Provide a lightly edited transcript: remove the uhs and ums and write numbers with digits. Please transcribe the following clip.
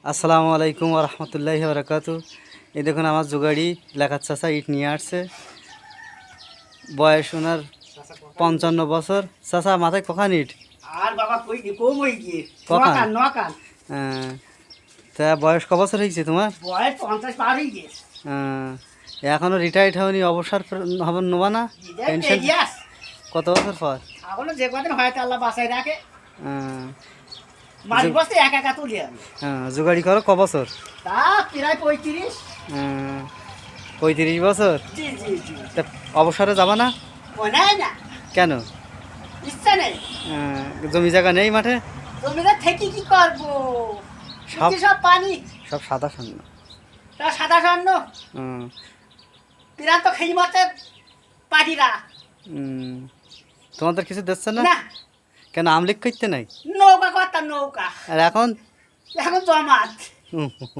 আসসালামু আলাইকুম রহমতুল্লাহি বারাকাতু। এই দেখুন আমার জোগাড়ি লেখার চাষা ইট নিয়ে আসছে। বয়স ওনার 55 বছর। চাষা মাথায় কখান ইট? আর বাবা কই কম হই গিয়ে কখান? নকান। তা বয়স ক বছর হয়েছে তোমার? বয়স 50 পার হয়ে গেছে। এখনো রিটায়ার্ড হয়নি, অবসর হবেন নেবা না? পেনশন কত বছর পর? এখনো যে কদিন হয়তো আল্লাহ বাঁচাই রাখে। মাঝ বসতে একা একা তুলি আমি। জোগাড়ি করো ক বছর? তা প্রায় 35। 35 বছর। জি জি জি। তা অবসরে যাবা না? মনে না। কেন? ইচ্ছা নেই। জমি জায়গা নেই মাঠে? জমিতে থেকে কি করবো? সব পানি। সব সাদা শূন্য। তা সাদা স্বর্ণ। পিরান তো খেয়ে মতে পাটিরা। তোমাদের কিছু দিচ্ছে না? না। কেন আমলিক করতে নাই? নৌকা কথা নৌকা। আর এখন এখন জমাত।